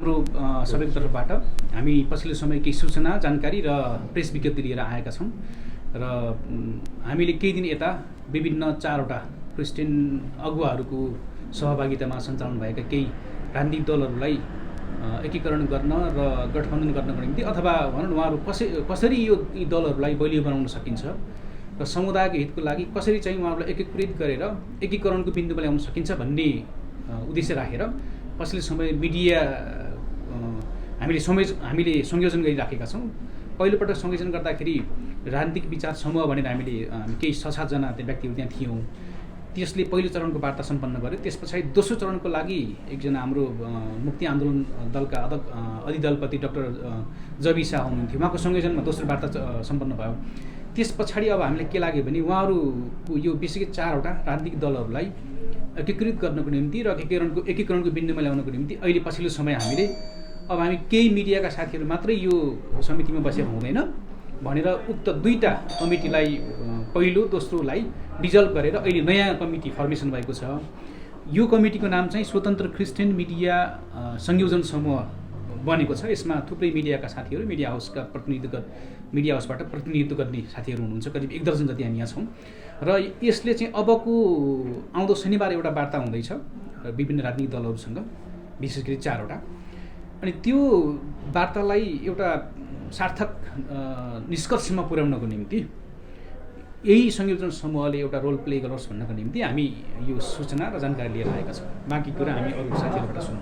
हाम्रो सबैको तर्फबाट हामी पछिल्लो समय केही सूचना जानकारी र प्रेस विज्ञप्ति लिएर आएका छौँ र हामीले केही दिन यता विभिन्न 4वटा क्रिस्चियन अगुवाहरूको सहभागितामा सञ्चालन भएका केही राजनीतिक दलहरूलाई एकीकरण गर्न र गठबन्धन गर्नको निम्ति अथवा भनौँ उहाँहरू कसरी यी दलहरूलाई बलियो बनाउन सकिन्छ र समुदायको हितको लागि कसरी चाहिँ उहाँहरूलाई एकीकृत गरेर एकीकरणको बिन्दुमा ल्याउन सकिन्छ भन्ने उद्देश्य राखेर पछिल्लो समय मिडिया हामीले संयोजन गरिराखेका छौँ। पहिलोपटक संयोजन गर्दाखेरि राजनीतिक विचार समूह भनेर हामीले केही 6-7 जना व्यक्तिहरू त्यहाँ थियौँ। त्यसले पहिलो चरणको वार्ता सम्पन्न गर्यो। त्यस पछाडि दोस्रो चरणको लागि एकजना हाम्रो मुक्ति आन्दोलन दलका अधिदलपति डाक्टर जबी शाह हुनुहुन्थ्यो। उहाँको संयोजनमा दोस्रो वार्ता सम्पन्न भयो। त्यस पछाडि अब हामीलाई के लाग्यो भने उहाँहरूको यो विशेष 4वटा राजनीतिक दलहरूलाई एकीकृत गर्नको निम्ति र एकीकरणको बिन्दुमा ल्याउनको निम्ति अहिले पछिल्लो समय हामी केही मिडियाका साथीहरू मात्रै यो समितिमा बसेर हुँदैन भनेर उक्त 2टा कमिटीलाई पहिलो दोस्रोलाई डिजल्भ गरेर अहिले नयाँ कमिटी फर्मेसन भएको छ। यो कमिटीको नाम चाहिँ स्वतन्त्र क्रिस्चियन मिडिया संयोजन समूह बनेको छ। यसमा थुप्रै मिडियाका साथीहरू मिडिया हाउसबाट प्रतिनिधित्व गर्ने साथीहरू हुनुहुन्छ। करिब 1 दर्जन जति हामी यहाँ छौँ र यसले चाहिँ अबको आउँदो शनिबार एउटा वार्ता हुँदैछ विभिन्न राजनीतिक दलहरूसँग, विशेष गरी 4वटा। अनि त्यो वार्तालाई एउटा सार्थक निष्कर्षमा पुर्याउनको निम्ति यही संयोजन समूहले एउटा रोल प्ले गरोस् भन्नको निम्ति हामी यो सूचना र जानकारी लिएर आएका छौँ। बाँकी कुरा हामी अरू साथीहरूबाट सुनौँ।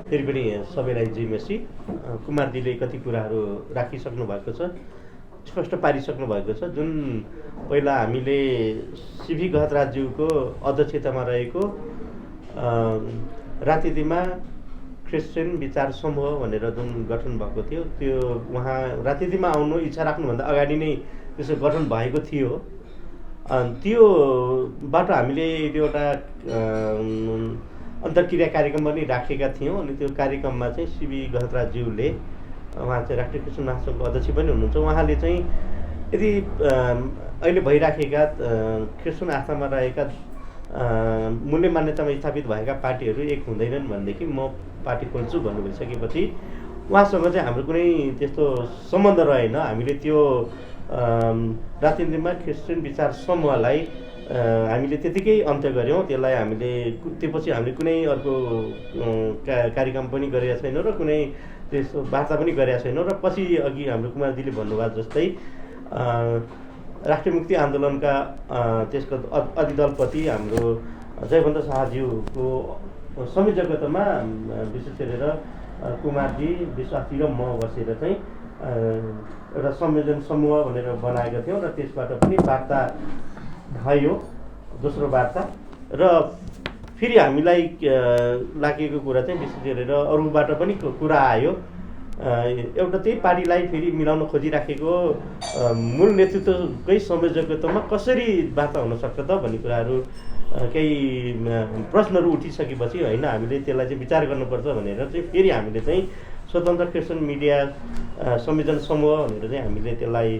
फेरि पनि सबैलाई जिम्मेसी कुमारजीले कति कुराहरू राखिसक्नु भएको छ, स्पष्ट पारिसक्नु भएको छ। जुन पहिला हामीले सिभी गहतराज्यूको अध्यक्षतामा रहेको राजनीतिमा क्रिस्चियन विचार समूह भनेर जुन गठन भएको थियो, त्यो उहाँ राजनीतिमा आउनु इच्छा राख्नुभन्दा अगाडि नै त्यसो गठन भएको थियो। त्योबाट हामीले एउटा अन्तर्क्रिया कार्यक्रम पनि राखेका थियौँ। अनि त्यो कार्यक्रममा चाहिँ सिभी गहतराज्यूले, उहाँ चाहिँ राष्ट्रिय क्रिस्चियन महासङ्घको अध्यक्ष पनि हुनुहुन्छ, उहाँले चाहिँ यदि अहिले भइराखेका क्रिस्चियन आस्थामा रहेका मूल्य मान्यतामा स्थापित भएका पार्टीहरू एक हुँदैनन् भनेदेखि म पार्टी खोल्छु भन्नु भइसकेपछि उहाँसँग चाहिँ हाम्रो कुनै त्यस्तो सम्बन्ध रहेन। हामीले त्यो राजनीतिमा क्रिस्चियन विचार समूहलाई हामीले त्यतिकै अन्त्य गऱ्यौँ। त्यसलाई त्यसपछि हामीले कुनै अर्को कार्यक्रम पनि गरेका छैनौँ र कुनै त्यस्तो वार्ता पनि गरेका छैनौँ। र पछि अघि हाम्रो कुमारजीले भन्नुभएको जस्तै राष्ट्रिय मुक्ति आन्दोलनका त्यसको अधिदलपति हाम्रो जयवन्त शाहज्यूको संयोजकतामा विशेष गरेर कुमारजी, विश्वासजी र म बसेर चाहिँ एउटा संयोजन समूह भनेर बनाएका थियौँ र त्यसबाट पनि वार्ता भयो, दोस्रो वार्ता। र फेरि हामीलाई लागेको कुरा चाहिँ विशेष गरेर अरूबाट पनि कुरा आयो। एउटा त्यही पार्टीलाई फेरि मिलाउन खोजिराखेको मूल नेतृत्वकै संयोजकतामा कसरी वार्ता हुनसक्छ त भन्ने कुराहरू केही प्रश्नहरू उठिसकेपछि होइन हामीले त्यसलाई चाहिँ विचार गर्नुपर्छ भनेर चाहिँ फेरि हामीले चाहिँ स्वतन्त्र क्रिस्चियन मिडिया संयोजन समूह भनेर चाहिँ हामीले त्यसलाई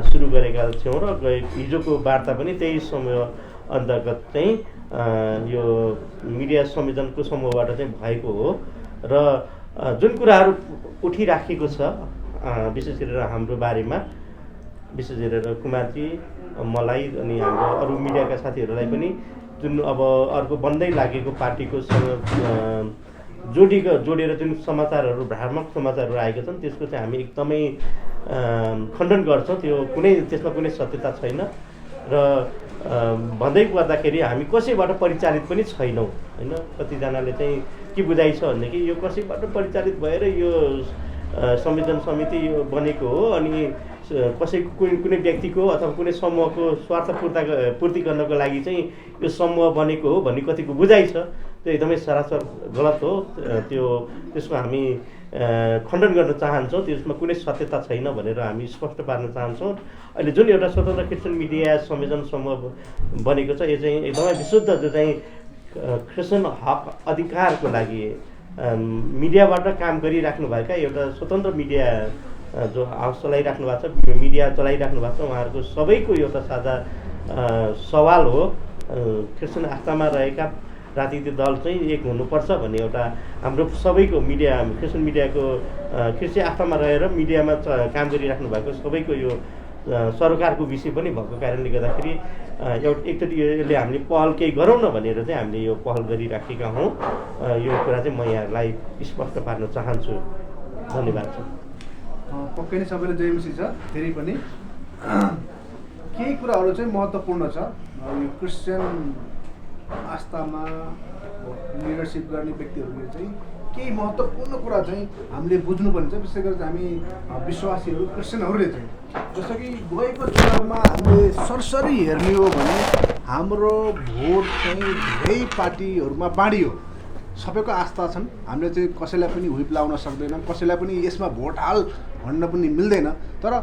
सुरु गरेका थियौँ र हिजोको वार्ता पनि त्यही समूह अन्तर्गत चाहिँ यो मिडिया संयोजनको समूहबाट चाहिँ भएको हो। र जुन कुराहरू उठिराखेको छ विशेष गरेर हाम्रो बारेमा, विशेष गरेर कुमारजी, मलाई अनि हाम्रो अरू मिडियाका साथीहरूलाई पनि जुन अब अर्को बन्दै लागेको पार्टीको जोडेर जुन समाचारहरू, भ्रामक समाचारहरू आएका छन् त्यसको चाहिँ हामी एकदमै खण्डन गर्छौँ। त्यसमा कुनै सत्यता छैन र भन्दै गर्दाखेरि हामी कसैबाट परिचालित पनि छैनौँ होइन। कतिजनाले चाहिँ के बुझाइ छ भनेदेखि यो कसैबाट परिचालित भएर यो संयोजन समिति यो बनेको हो अनि कसैको कुनै व्यक्तिको अथवा कुनै समूहको स्वार्थ पूर्ति गर्नको लागि चाहिँ यो समूह बनेको हो भन्ने कतिको बुझाइ छ। त्यो एकदमै सरासर गलत हो। त्यसको हामी खण्डन गर्न चाहन्छौँ। त्यसमा कुनै सत्यता छैन भनेर हामी स्पष्ट पार्न चाहन्छौँ। अहिले जुन एउटा स्वतन्त्र क्रिस्चियन मिडिया संयोजन समूह बनेको छ यो चाहिँ एकदमै विशुद्ध, जो चाहिँ क्रिस्चियन हक अधिकारको लागि मिडियाबाट काम गरिराख्नुभएका एउटा स्वतन्त्र मिडिया जो हाउस चलाइराख्नु भएको छ, मिडिया चलाइराख्नु भएको छ, उहाँहरूको सबैको एउटा साझा सवाल हो। क्रिस्चियन आस्थामा रहेका राजनीतिक दल चाहिँ एक हुनुपर्छ भन्ने एउटा हाम्रो सबैको मिडिया क्रिस्चियन मिडियाको क्रिस्चियन आस्थामा रहेर मिडियामा काम गरिराख्नु भएको सबैको यो सरकारको विषय पनि भएको कारणले गर्दाखेरि एकचोटि यसले हामीले पहल केही गरौँ न भनेर चाहिँ हामीले यो पहल गरिराखेका हौँ। यो कुरा चाहिँ म यहाँहरूलाई स्पष्ट पार्न चाहन्छु। धन्यवाद छ। पक्कै नै सबैले जयमसी छ। फेरि पनि केही कुराहरू चाहिँ महत्त्वपूर्ण छ। यो क्रिस्चियन आस्थामा लिडरसिप गर्ने व्यक्तिहरूले चाहिँ केही महत्त्वपूर्ण कुरा चाहिँ हामीले बुझ्नुपर्ने छ। विशेष गरी हामी विश्वासीहरू क्रिस्चियनहरूले चाहिँ जस्तो कि गएको चुनावमा हामीले सरसरी हेर्ने हो भने हाम्रो भोट चाहिँ धेरै पार्टीहरूमा बाँडियो। सबैको आस्था छन्, हामीले चाहिँ कसैलाई पनि हुइप लाउन सक्दैनौँ, कसैलाई पनि यसमा भोट हाल भन्न पनि मिल्दैन। तर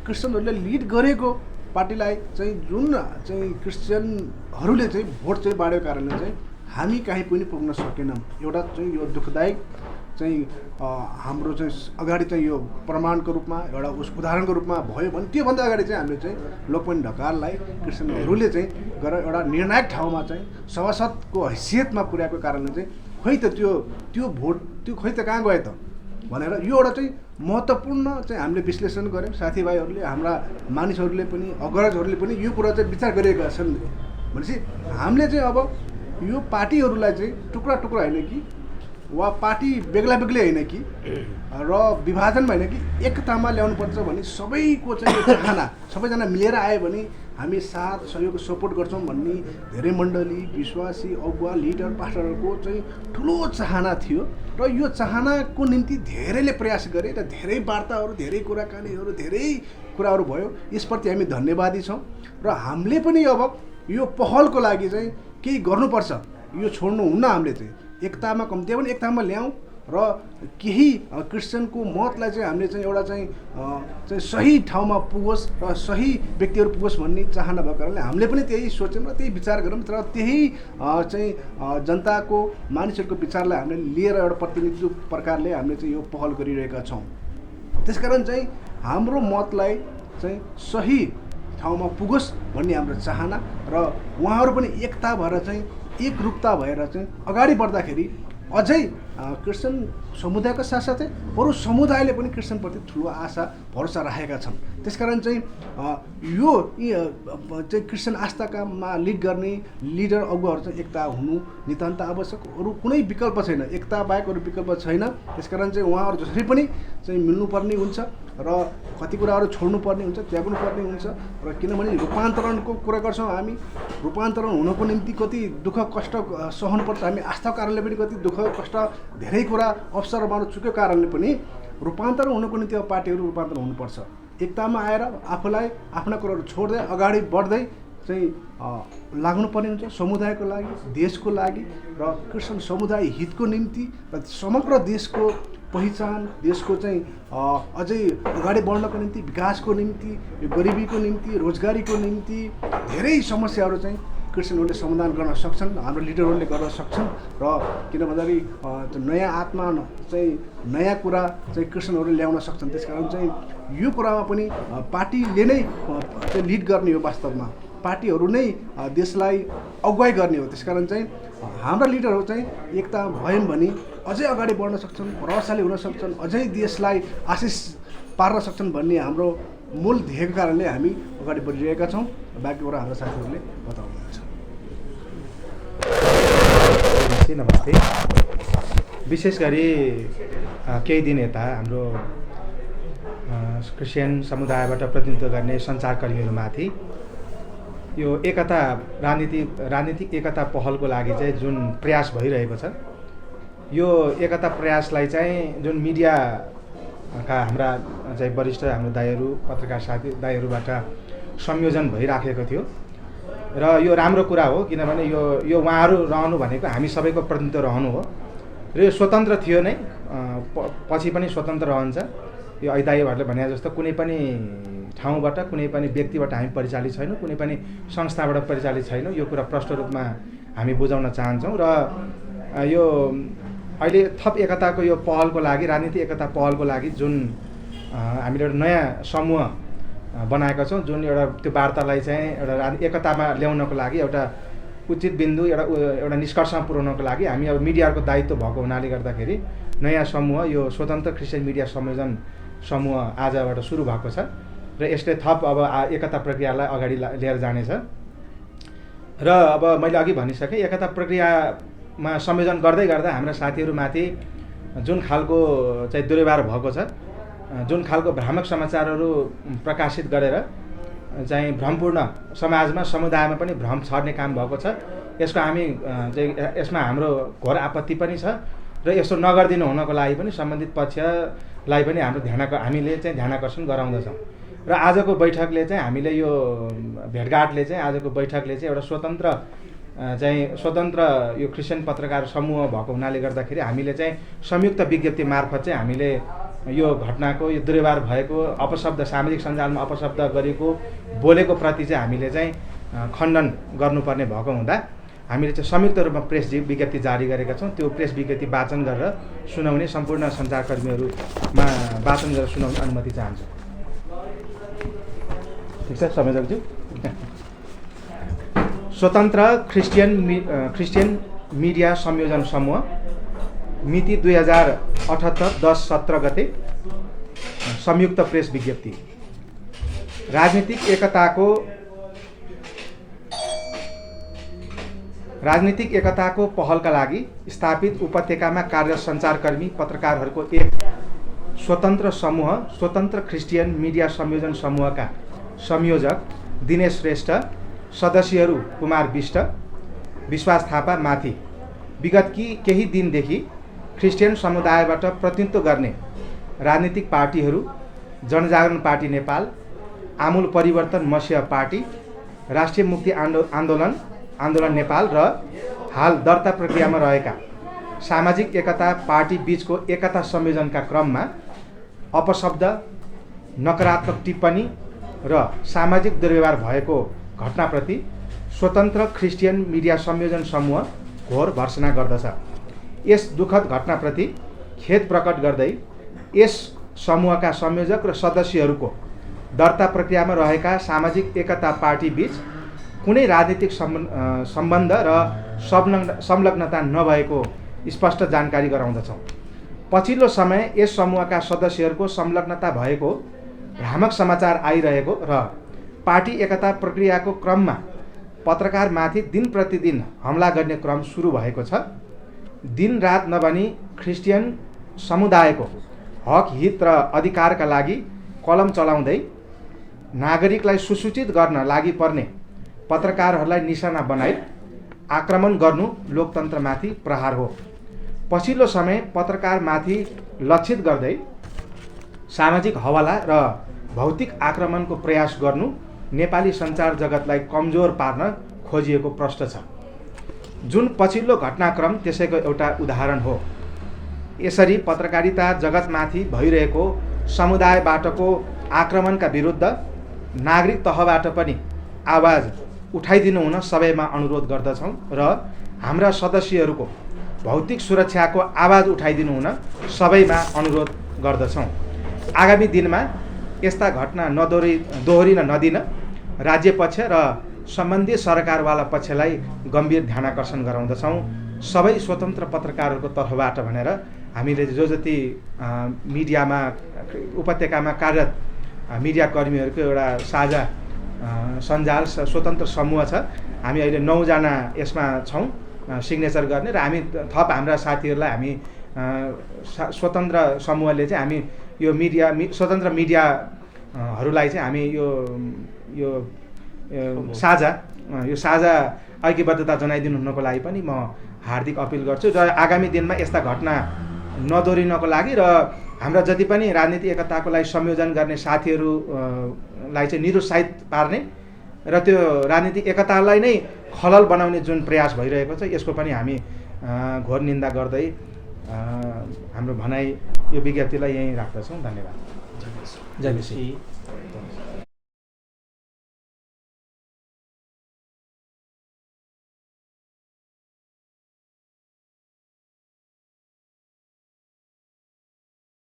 क्रिस्चियनहरूले लिड गरेको पार्टीलाई चाहिँ जुन चाहिँ क्रिस्चियनहरूले चाहिँ भोट चाहिँ बाँडेको कारणले चाहिँ हामी कहीँ पनि पुग्न सकेनौँ। एउटा चाहिँ यो दुःखदायक चाहिँ हाम्रो चाहिँ अगाडि चाहिँ यो प्रमाणको रूपमा एउटा उदाहरणको रूपमा भयो भने त्योभन्दा अगाडि चाहिँ हामीले चाहिँ लोकमान्य ढकाललाई क्रिस्चियनहरूले चाहिँ गरेर एउटा निर्णायक ठाउँमा चाहिँ सभासदको हैसियतमा पुर्याएको कारणले चाहिँ खोइ त त्यो भोट त्यो खोइ त कहाँ गयो त भनेर यो एउटा चाहिँ महत्त्वपूर्ण चाहिँ हामीले विश्लेषण गऱ्यौँ। साथीभाइहरूले हाम्रा मानिसहरूले पनि अग्रजहरूले पनि यो कुरा चाहिँ विचार गरिएका छन्। भनेपछि हामीले चाहिँ अब यो पार्टीहरूलाई चाहिँ टुक्रा टुक्रा होइन कि वा पार्टी बेग्ला बेग्लै होइन कि र विभाजनमा होइन कि एकतामा ल्याउनुपर्छ भन्ने सबैको चाहिँ यो चाहना, सबैजना मिलेर आयो भने हामी साथ सहयोग सपोर्ट गर्छौँ भन्ने धेरै मण्डली विश्वासी अगुवा लिडर पास्टरहरूको चाहिँ ठुलो चाहना थियो। र यो चाहनाको निम्ति धेरैले प्रयास गरे र धेरै वार्ताहरू, धेरै कुराकानीहरू, धेरै कुराहरू भयो। यसप्रति हामी धन्यवादी छौँ र हामीले पनि अब यो पहलको लागि चाहिँ केही गर्नुपर्छ। यो छोड्नुहुन्न। हामीले चाहिँ एकतामा कम्ती पनि एकतामा ल्याउँ र केही क्रिस्चियनको मतलाई चाहिँ हामीले चाहिँ एउटा चाहिँ सही ठाउँमा पुगोस् र सही व्यक्तिहरू पुगोस् भन्ने चाहना भएको कारणले हामीले पनि त्यही सोच्यौँ र त्यही विचार गऱ्यौँ र त्यही चाहिँ जनताको मानिसहरूको विचारलाई हामीले लिएर एउटा प्रतिनिधित्व प्रकारले हामीले चाहिँ यो पहल गरिरहेका छौँ। त्यसकारण चाहिँ हाम्रो मतलाई चाहिँ सही ठाउँमा पुगोस् भन्ने हाम्रो चाहना र उहाँहरू पनि एकता भएर चाहिँ एकरूपता भएर चाहिँ अगाडि बढ्दाखेरि अझै क्रिस्चियन समुदायको साथसाथै अरू समुदायले पनि क्रिस्चियनप्रति ठुलो आशा भरोसा राखेका छन्। त्यसकारण चाहिँ यो चाहिँ क्रिस्चियन आस्थाकामा लिड गर्ने लिडर अगुवाहरू चाहिँ एकता हुनु नितान्त आवश्यक। अरू कुनै विकल्प छैन, एकता बाहेक अरू विकल्प छैन। त्यसकारण चाहिँ उहाँहरू जसरी पनि चाहिँ मिल्नुपर्ने हुन्छ र कति कुराहरू छोड्नुपर्ने हुन्छ, त्याग्नु पर्ने हुन्छ। र किनभने रूपान्तरणको कुरा गर्छौँ हामी, रूपान्तरण हुनको निम्ति कति दुःख कष्ट सहनुपर्छ। हामी आस्थाको कारणले पनि कति दुःख कष्ट धेरै कुरा अवसरहरू चुकेको कारणले पनि रूपान्तरण हुनको निम्ति अब पार्टीहरू रूपान्तरण हुनुपर्छ। एकतामा आएर आफूलाई आफ्ना कुराहरू छोड्दै अगाडि बढ्दै चाहिँ लाग्नुपर्ने हुन्छ समुदायको लागि, देशको लागि र क्रिस्चियन समुदाय हितको निम्ति र समग्र देशको पहिचान, देशको चाहिँ अझै अगाडि बढ्नको निम्ति, विकासको निम्ति, गरिबीको निम्ति, रोजगारीको निम्ति धेरै समस्याहरू चाहिँ क्रिस्चियनहरूले समाधान गर्न सक्छन्, हाम्रो लिडरहरूले गर्न सक्छन्। र किन भन्दाखेरि नयाँ आत्मा चाहिँ नयाँ कुरा चाहिँ क्रिस्चियनहरूले ल्याउन सक्छन्। त्यसकारण चाहिँ यो कुरामा पनि पार्टीले नै चाहिँ लिड गर्ने हो। वास्तवमा पार्टीहरू नै देशलाई अगुवाई गर्ने हो। त्यसकारण चाहिँ हाम्रा लिडरहरू चाहिँ एकता भयौँ भने अझै अगाडि बढ्न सक्छन्, प्रभावशाली हुन सक्छन्, अझै देशलाई आशिष पार्न सक्छन् भन्ने हाम्रो मूल ध्येयको कारणले हामी अगाडि बढिरहेका छौँ। बाँकी कुरा हाम्रो साथीहरूले बताउनुहुन्छ। नमस्ते। विशेष गरी केही दिन यता हाम्रो क्रिस्चियन समुदायबाट प्रतिनिधित्व गर्ने सञ्चारकर्मीहरूमाथि यो एकता राजनीतिक एकता पहलको लागि चाहिँ जुन प्रयास भइरहेको छ, यो एकता प्रयासलाई चाहिँ जुन मिडियाका हाम्रा चाहिँ वरिष्ठ हाम्रो दाइहरू, पत्रकार साथी दाइहरूबाट संयोजन भइराखेको थियो र यो राम्रो कुरा हो। किनभने यो उहाँहरू रहनु भनेको हामी सबैको प्रतिनिधित्व रहनु हो र यो स्वतन्त्र थियो नै, पछि पनि स्वतन्त्र रहन्छ। यो दाइहरूले भने जस्तो कुनै पनि ठाउँबाट, कुनै पनि व्यक्तिबाट हामी परिचालित छैनौँ, कुनै पनि संस्थाबाट परिचालित छैनौँ। यो कुरा प्रष्ट रूपमा हामी बुझाउन चाहन्छौँ। र यो अहिले थप एकताको यो पहलको लागि, राजनीतिक एकता पहलको लागि जुन हामीले एउटा नयाँ समूह बनाएका छौँ, जुन एउटा त्यो वार्तालाई चाहिँ एउटा एकतामा ल्याउनको लागि एउटा उचित बिन्दु एउटा निष्कर्षमा पुर्याउनको लागि हामी अब मिडियाको दायित्व भएको हुनाले गर्दाखेरि नयाँ समूह यो स्वतन्त्र क्रिस्चियन मिडिया संयोजन समूह आजबाट सुरु भएको छ र यसले थप अब एकता प्रक्रियालाई अगाडि लिएर जानेछ। र अब मैले अघि भनिसकेँ एकता प्रक्रियामा संयोजन गर्दै गर्दा हाम्रा साथीहरूमाथि जुन खालको चाहिँ दुर्व्यवहार भएको छ, जुन खालको भ्रामक समाचारहरू प्रकाशित गरेर चाहिँ भ्रमपूर्ण समाजमा समुदायमा पनि भ्रम छर्ने काम भएको छ, यसको हामी चाहिँ यसमा हाम्रो घोर आपत्ति पनि छ र यसो नगरिदिनु हुनको लागि पनि सम्बन्धित पक्षलाई पनि हामीले चाहिँ ध्यानाकर्षण गराउँदछौँ। र आजको बैठकले चाहिँ हामीले यो भेटघाटले चाहिँ आजको बैठकले चाहिँ एउटा स्वतन्त्र यो क्रिस्चियन पत्रकार समूह भएको हुनाले गर्दाखेरि हामीले चाहिँ संयुक्त विज्ञप्ति मार्फत चाहिँ हामीले यो घटनाको यो दुर्व्यवहार भएको अपशब्द सामाजिक सञ्जालमा अपशब्द गरेको बोलेको प्रति चाहिँ हामीले चाहिँ खण्डन गर्नुपर्ने भएको हुँदा हामीले चाहिँ संयुक्त रूपमा प्रेस विज्ञप्ति जारी गरेका छौँ। त्यो प्रेस विज्ञप्ति वाचन गरेर सुनाउने सम्पूर्ण सञ्चारकर्मीहरूमा वाचन गरेर सुनाउने अनुमति चाहन्छु। ठिक छ संयोजकज्यू। स्वतन्त्र क्रिस्चियन मिडिया संयोजन समूह मिति 2078 10-17 गते संयुक्त प्रेस विज्ञप्ति। राजनीतिक एकताको पहलका लागि स्थापित उपत्यकामा कार्य सञ्चारकर्मी पत्रकारहरूको एक स्वतन्त्र समूह स्वतन्त्र क्रिस्चियन मिडिया संयोजन समूहका संयोजक दिनेश श्रेष्ठ, सदस्यहरू कुमार विष्ट, विश्वास थापा माथि विगत केही दिनदेखि क्रिस्चियन समुदायबाट प्रतिनिधित्व गर्ने राजनीतिक पार्टीहरू जनजागरण पार्टी नेपाल, आमूल परिवर्तन मसीह पार्टी, राष्ट्रिय मुक्ति आन्दोलन नेपाल र हाल दर्ता प्रक्रियामा रहेका सामाजिक एकता पार्टी बीचको एकता संयोजनका क्रममा अपशब्द, नकारात्मक टिप्पणी र सामाजिक दुर्व्यवहार भएको घटनाप्रति स्वतन्त्र क्रिस्चियन मिडिया संयोजन समूह घोर भर्त्सना गर्दछ। यस दुःखद घटनाप्रति खेद प्रकट गर्दै यस समूहका संयोजक र सदस्यहरूको दर्ता प्रक्रियामा रहेका सामाजिक एकता पार्टी बीच कुनै राजनीतिक सम्बन्ध र संलग्नता नभएको स्पष्ट जानकारी गराउँदछौँ। पछिल्लो समय यस समूहका सदस्यहरूको संलग्नता भएको भ्रामक समाचार आइरहेको र पार्टी एकता प्रक्रियाको क्रममा पत्रकारमाथि दिन प्रतिदिन हमला गर्ने क्रम सुरु भएको छ। दिन रात नभनी क्रिस्चियन समुदायको हक हित र अधिकारका लागि कलम चलाउँदै नागरिकलाई सुसूचित गर्न लागि पर्ने पत्रकारहरूलाई निशाना बनाई आक्रमण गर्नु लोकतन्त्रमाथि प्रहार हो। पछिल्लो समय पत्रकारमाथि लक्षित गर्दै सामाजिक हवाला र भौतिक आक्रमणको प्रयास गर्नु नेपाली सञ्चार जगतलाई कमजोर पार्न खोजिएको प्रश्न छ, जुन पछिल्लो घटनाक्रम त्यसैको एउटा उदाहरण हो। यसरी पत्रकारिता जगतमाथि भइरहेको समुदायबाटको आक्रमणका विरुद्ध नागरिक तहबाट पनि आवाज उठाइदिनु हुन सबैमा अनुरोध गर्दछौँ र हाम्रा सदस्यहरूको भौतिक सुरक्षाको आवाज उठाइदिनु हुन सबैमा अनुरोध गर्दछौँ। आगामी दिनमा यस्ता घटना दोहोरिन नदिन राज्य पक्ष र सम्बन्धित सरकारवाला पक्षलाई गम्भीर ध्यानाकर्षण गराउँदछौँ। सबै स्वतन्त्र पत्रकारहरूको तर्फबाट भनेर हामीले जो जति मिडियामा उपत्यकामा कार्यरत मिडियाकर्मीहरूको एउटा साझा सञ्जाल स्वतन्त्र समूह छ। हामी अहिले 9 जना यसमा छौँ सिग्नेचर गर्ने र हामी थप हाम्रा साथीहरूलाई हामी स्वतन्त्र समूहले चाहिँ हामी यो स्वतन्त्र मिडियाहरूलाई चाहिँ हामी यो साझा ऐक्यबद्धता जनाइदिनु हुनको लागि पनि म हार्दिक अपिल गर्छु र आगामी दिनमा यस्ता घटना नदोहोरिनको लागि र हाम्रा जति पनि राजनीतिक एकताको लागि संयोजन गर्ने साथीहरूलाई चाहिँ निरुत्साहित पार्ने र त्यो राजनीतिक एकतालाई नै खलल बनाउने जुन प्रयास भइरहेको छ यसको पनि हामी घोर निन्दा गर्दै हाम्रो भनाइ यो विज्ञप्तिलाई यहीँ राख्दछौँ। धन्यवाद। जय मसी।